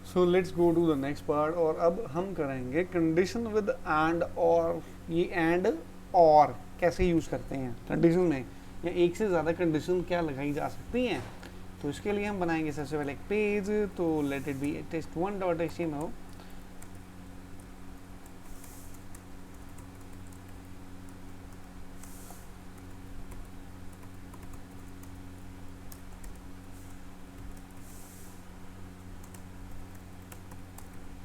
So let's go to the next part, और अब हम करेंगे कंडीशन विद एंड और। ये एंड और कैसे यूज़ करते हैं कंडीशन में, या एक से ज़्यादा कंडीशन क्या लगाई जा सकती हैं। तो इसके लिए हम बनाएंगे सबसे पहले एक पेज, तो लेट इट बी test1.html।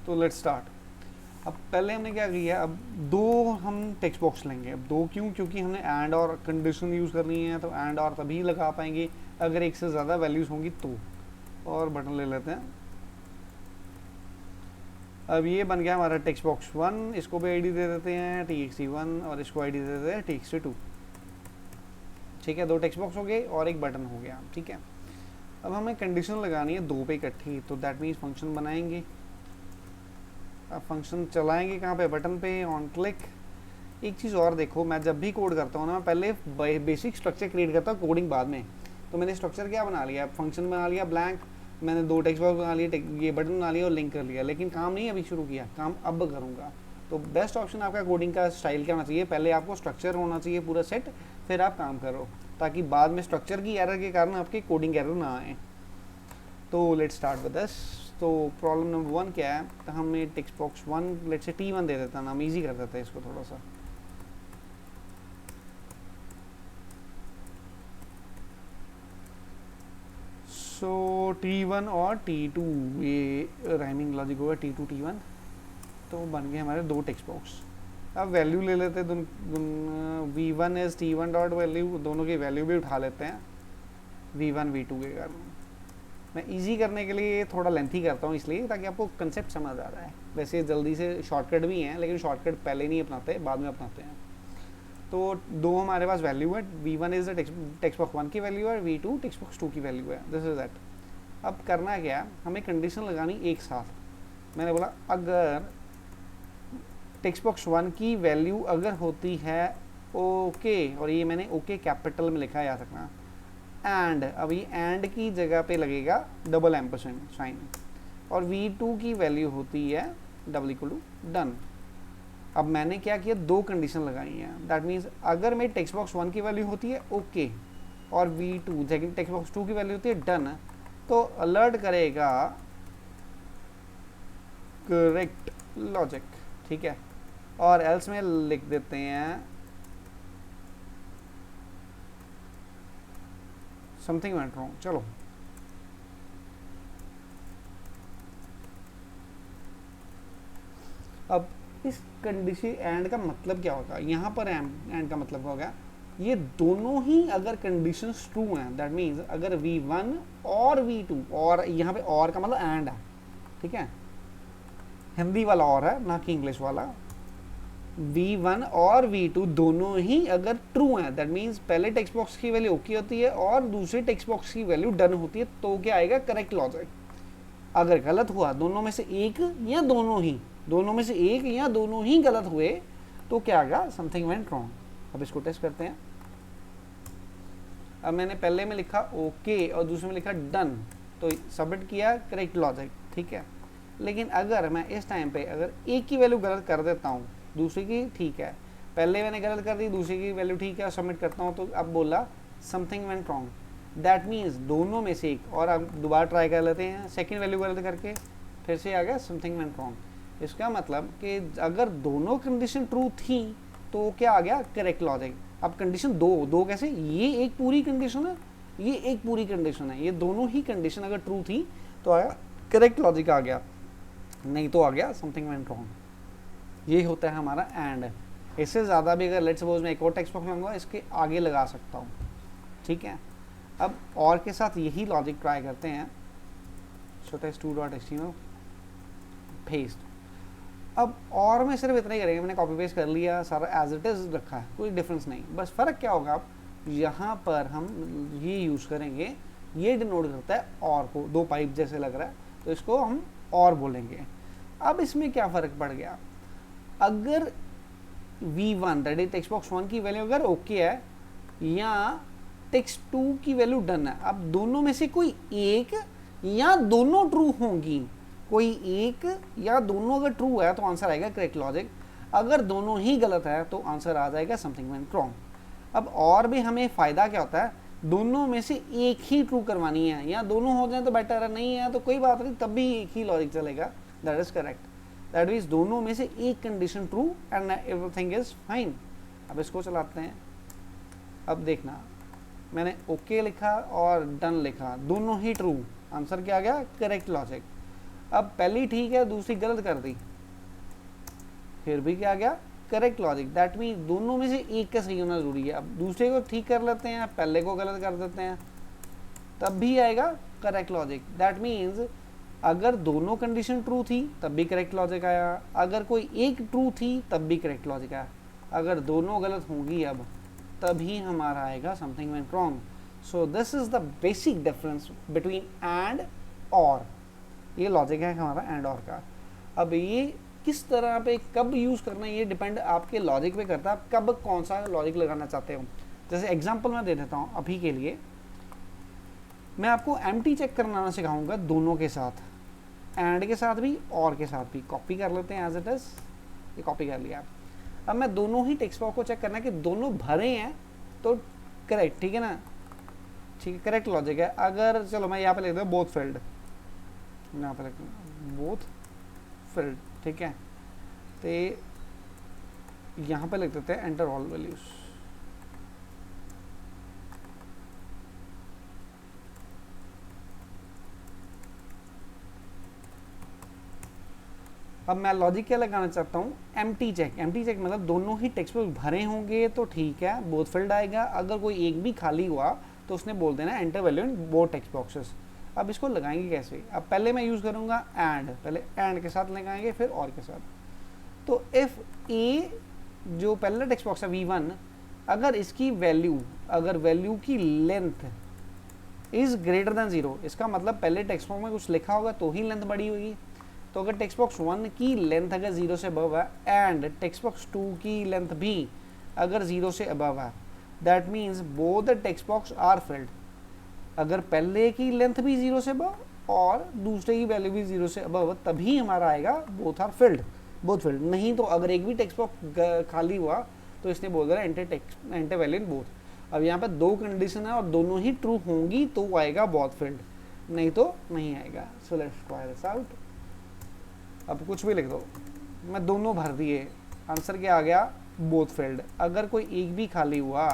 तो लेट्स स्टार्ट। अब पहले हमने क्या किया, अब दो हम टेक्स्ट बॉक्स लेंगे। अब दो क्यों, क्योंकि हमने एंड और कंडीशन यूज़ करनी है, तो एंड और तभी लगा पाएंगे अगर एक से ज़्यादा वैल्यूज़ होंगी तो। और बटन ले लेते हैं। अब ये बन गया हमारा टेक्स्ट बॉक्स 1, इसको भी आईडी दे देते हैं txt1 और इसको आईडी दे देते हैं txt2। ठीक है, दो टेक्स्ट बॉक्स हो गए और एक बटन हो गया। ठीक है, अब हमें कंडीशन लगानी है दो पे इकट्ठी, तो दैट मीन्स फंक्शन बनाएंगे। अब फंक्शन चलाएंगे कहाँ पे, बटन पे, ऑन क्लिक। एक चीज़ और देखो, मैं जब भी कोड करता हूँ ना, मैं पहले बेसिक स्ट्रक्चर क्रिएट करता हूँ, कोडिंग बाद में। तो मैंने स्ट्रक्चर क्या बना लिया, फंक्शन बना लिया ब्लैंक, मैंने दो टेक्स्ट बॉक्स बना लिए, ये बटन बना लिया और लिंक कर लिया, लेकिन काम नहीं अभी शुरू किया, काम अब करूँगा। तो बेस्ट ऑप्शन आपका कोडिंग का स्टाइल क्या होना चाहिए, पहले आपको स्ट्रक्चर होना चाहिए पूरा सेट, फिर आप काम करो, ताकि बाद में स्ट्रक्चर की एरर के कारण आपके कोडिंग एरर ना आए। तो लेट्स स्टार्ट विद दिस। तो प्रॉब्लम नंबर 1 क्या है, तो हमें टेक्स्ट बॉक्स 1 लेट से t1 दे देता, नाम इजी कर देते हैं इसको थोड़ा सा। सो t1 और t2, ये राइमिंग लॉजिक होगा, t2 t1। तो बन गए हमारे दो टेक्स्ट बॉक्स। अब वैल्यू ले लेते हैं, v1 is t1 dot value, दोनों की वैल्यू भी उठा लेते हैं v1 v2 के कारण। मैं इजी करने के लिए थोड़ा लेंथी करता हूँ, इसलिए ताकि आपको कंसेप्ट समझ आ रहा है। वैसे जल्दी से शॉर्टकट भी हैं, लेकिन शॉर्टकट पहले नहीं अपनाते, बाद में अपनाते हैं। तो दो हमारे पास वैल्यू है, v1 इज टेक्स्ट बॉक्स 1 की वैल्यू है, v2 टेक्स्ट बॉक्स 2 की वैल्यू है। This is that. अब करना क्या, हमें कंडीशन लगानी एक साथ। मैंने बोला अगर टेक्स्ट बॉक्स 1 की वैल्यू अगर होती है ओके, और ये मैंने ओके कैपिटल में लिखा है, याद रखना। एंड, अब ये एंड की जगह पे लगेगा डबल एम्परसेंड साइन, और v2 की वैल्यू होती है डबल इक्वल टू डन। अब मैंने क्या किया, दो कंडीशन लगाई हैं। दैट मीन्स अगर मेरी टेक्स्ट बॉक्स 1 की वैल्यू होती है ओके, और v2 टेक्स्ट बॉक्स 2 की वैल्यू होती है डन, तो अलर्ट करेगा करेक्ट लॉजिक। ठीक है, और एल्स में लिख देते हैं समथिंग वेंट रॉन्ग। चलो, अब इस कंडीशन एंड का मतलब क्या होगा, यहाँ पर एंड का मतलब होगा ये दोनों ही अगर कंडीशंस ट्रू हैं, दैट मीन्स अगर v1 और v2, और यहाँ पे और का मतलब एंड है। ठीक है, हिंदी वाला और है, ना कि इंग्लिश वाला। v1 और v2 दोनों ही अगर ट्रू हैं, दैट मीन्स पहले टेक्स्ट बॉक्स की वैल्यू ओके होती है और दूसरे टेक्स्ट बॉक्स की वैल्यू डन होती है, तो क्या आएगा, करेक्ट लॉजिक। अगर गलत हुआ, दोनों में से एक या दोनों ही गलत हुए, तो क्या आएगा, समथिंग वेंट रॉन्ग। अब इसको टेस्ट करते हैं। अब मैंने पहले में लिखा ओके और दूसरे में लिखा डन, तो सबमिट किया करेक्ट लॉजिक। ठीक है, लेकिन अगर मैं इस टाइम पे अगर एक की वैल्यू गलत कर देता हूँ, दूसरी की ठीक है, पहले मैंने गलत कर दी, दूसरी की वैल्यू ठीक है, और सबमिट करता हूँ, तो अब बोला something went wrong. That means दोनों में से एक, और अब दोबारा ट्राई कर लेते हैं, सेकंड वैल्यू गलत करके फिर से आ गया समथिंग वेंट रॉन्ग। इसका मतलब कि अगर दोनों कंडीशन ट्रू थी तो क्या आ गया, करेक्ट लॉजिक। अब कंडीशन दो कैसे, ये एक पूरी कंडीशन है, ये एक पूरी कंडीशन है, ये दोनों ही कंडीशन अगर ट्रू थी तो आया करेक्ट लॉजिक आ गया, नहीं तो आ गया समथिंग वेंट रॉन्ग। ये होता है हमारा एंड। इससे ज़्यादा भी अगर लेट्स सपोज मैं एक और टेक्स्ट बॉक्स लूँगा, इसके आगे लगा सकता हूँ। ठीक है, अब और के साथ यही लॉजिक ट्राई करते हैं। सो test2.html पेस्ट। अब और में सिर्फ इतना ही करेंगे, मैंने कॉपी पेस्ट कर लिया, सारा एज इट इज़ रखा है, कोई डिफरेंस नहीं। बस फ़र्क क्या होगा, यहाँ पर हम ये यूज़ करेंगे, ये डिनोट करता है और को, दो पाइप जैसे लग रहा है, तो इसको हम और बोलेंगे। अब इसमें क्या फ़र्क पड़ गया, अगर v1 that is text box 1 की वैल्यू अगर ओके है, या टेक्स्ट 2 की वैल्यू डन है, अब दोनों में से कोई एक या दोनों ट्रू होंगी, कोई एक या दोनों अगर ट्रू है तो आंसर आएगा करेक्ट लॉजिक, अगर दोनों ही गलत है तो आंसर आ जाएगा समथिंग वेंट रॉन्ग। अब और भी हमें फ़ायदा क्या होता है, दोनों में से एक ही ट्रू करवानी है, या दोनों हो जाए तो बेटर है, नहीं है तो कोई बात नहीं, तब भी एक ही लॉजिक चलेगा, that is correct. That means दोनों में से एक condition true and everything is fine. अब इसको चलाते हैं। अब देखना, मैंने ओके लिखा और डन लिखा, दोनों ही ट्रू, आंसर क्या आ गया करेक्ट लॉजिक। अब पहली ठीक है, दूसरी गलत कर दी, फिर भी क्या आ गया करेक्ट लॉजिक। दैट मीन्स दोनों में से एक का सही होना जरूरी है। अब दूसरे को ठीक कर लेते हैं, पहले को गलत कर देते हैं, तब भी आएगा करेक्ट लॉजिक। दैट मीन्स अगर दोनों कंडीशन ट्रू थी तब भी करेक्ट लॉजिक आया, अगर कोई एक ट्रू थी तब भी करेक्ट लॉजिक आया, अगर दोनों गलत होंगी अब तभी हमारा आएगा something went wrong. So this is the basic difference between and और। ये लॉजिक है हमारा एंड और का। अब ये किस तरह पे कब यूज़ करना है ये डिपेंड आपके लॉजिक पे करता है, आप कब कौन सा लॉजिक लगाना चाहते हो। जैसे एग्जांपल मैं दे देता हूँ अभी के लिए, मैं आपको एम्प्टी चेक करना सिखाऊंगा दोनों के साथ, एंड के साथ भी और के साथ भी। कॉपी कर लेते हैं एज इट इज, ये कॉपी कर लिया। अब मैं दोनों ही टेक्स्ट बॉक्स को चेक करना है कि दोनों भरे हैं तो करेक्ट, ठीक है ना, ठीक है करेक्ट लॉजिक है। अगर चलो मैं यहाँ पे लिख दूँ बोथ फिल्ड, यहाँ पे लिख दूँ बोथ फिल्ड, ठीक है, तो यहाँ पे लिख देते हैं एंटर ऑल वैल्यूज। अब मैं लॉजिक क्या लगाना चाहता हूँ, एम्प्टी चेक। एम्प्टी चेक मतलब दोनों ही टेक्स्ट बॉक्स भरे होंगे तो ठीक है, बोथ फिल्ड आएगा। अगर कोई एक भी खाली हुआ तो उसने बोल देना enter value in both text boxes. अब इसको लगाएंगे कैसे, अब पहले मैं यूज़ करूँगा एंड, पहले एंड के साथ लगाएंगे फिर और के साथ। तो इफ़ ए जो पहला टेक्स्ट बॉक्स है V1, अगर इसकी वैल्यू, अगर वैल्यू की लेंथ इज़ ग्रेटर देन 0, इसका मतलब पहले टेक्स्ट बॉक्स में कुछ लिखा होगा तो ही लेंथ बड़ी होगी। तो अगर टेक्स्ट बॉक्स 1 की लेंथ अगर 0 से अबव है एंड टेक्स्ट बॉक्स 2 की लेंथ भी अगर 0 से अबव है, that means both the text box are filled. अगर पहले की लेंथ भी 0 से अबव और दूसरे की वैल्यू भी 0 से अबव, तभी हमारा आएगा both are filled, both filled. नहीं तो अगर एक भी टेक्स्ट बॉक्स खाली हुआ तो इसने बोल दिया एंटर वैल्यू इन बोथ। अब यहाँ पे दो कंडीशन है और दोनों ही ट्रू होंगी तो आएगा बोथ फिल्ड, नहीं तो नहीं आएगा। So let's try this out. अब कुछ भी लिख दो, मैं दोनों भर दिए, आंसर क्या आ गया बोथ फिल्ड। अगर कोई एक भी खाली हुआ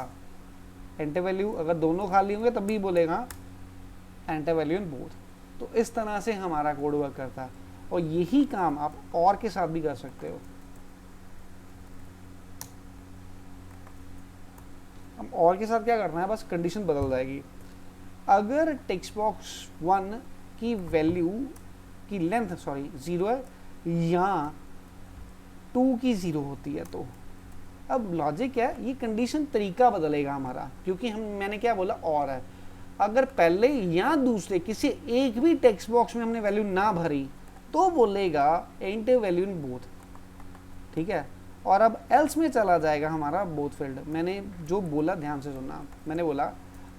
एंटर वैल्यू, अगर दोनों खाली होंगे तब भी बोलेगा एंटर वैल्यू इन बोथ। तो इस तरह से हमारा कोड वर्क करता है और यही काम आप और के साथ भी कर सकते हो। हम और के साथ क्या करना है, बस कंडीशन बदल जाएगी। अगर टेक्स्ट बॉक्स 1 की वैल्यू की लेंथ 0 है या 2 की 0 होती है तो अब लॉजिक है, ये कंडीशन तरीका बदलेगा हमारा, क्योंकि मैंने क्या बोला और है। अगर पहले या दूसरे किसी एक भी टेक्स्ट बॉक्स में हमने वैल्यू ना भरी तो बोलेगा एंटर वैल्यू इन बोथ, ठीक है। और अब एल्स में चला जाएगा हमारा बोथ फील्ड। मैंने जो बोला ध्यान से सुनना, मैंने बोला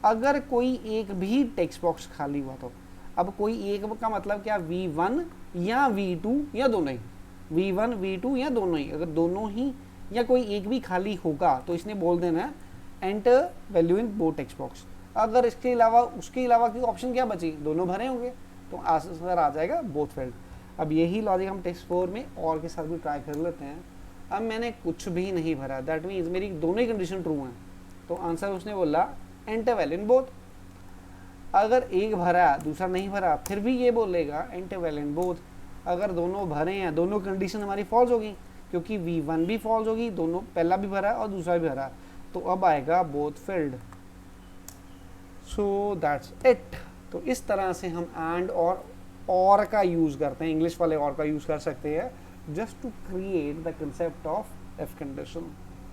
अगर कोई एक भी टेक्स्ट बॉक्स खाली हुआ तो, अब कोई एक का मतलब क्या, V1 या V2 या दोनों ही, V1 V2 या दोनों ही, अगर दोनों ही या कोई एक भी खाली होगा तो इसने बोल देना है enter value in both text box. अगर इसके अलावा उसके अलावा की ऑप्शन क्या बची, दोनों भरे होंगे तो आंसर आ जाएगा बोथ फील्ड। अब यही लॉजिक हम टेक्स्ट 4 में और के साथ भी ट्राई कर लेते हैं। अब मैंने कुछ भी नहीं भरा, दैट मीन्स मेरी दोनों ही कंडीशन ट्रू हैं, तो आंसर उसने बोला एंटर वैल्यू इन बोथ। अगर एक भरा दूसरा नहीं भरा फिर भी ये बोलेगा एंटर वैल्यू इन बोथ। अगर दोनों भरे हैं, दोनों कंडीशन हमारी फॉल्स होगी, क्योंकि V1 भी फॉल्स होगी, दोनों पहला भी भरा और दूसरा भी भरा, तो अब आएगा both field. So that's it. तो इस तरह से हम एंड और का यूज़ करते हैं, इंग्लिश वाले और का यूज़ कर सकते हैं just to create the concept of if condition.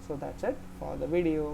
So that's it for the video.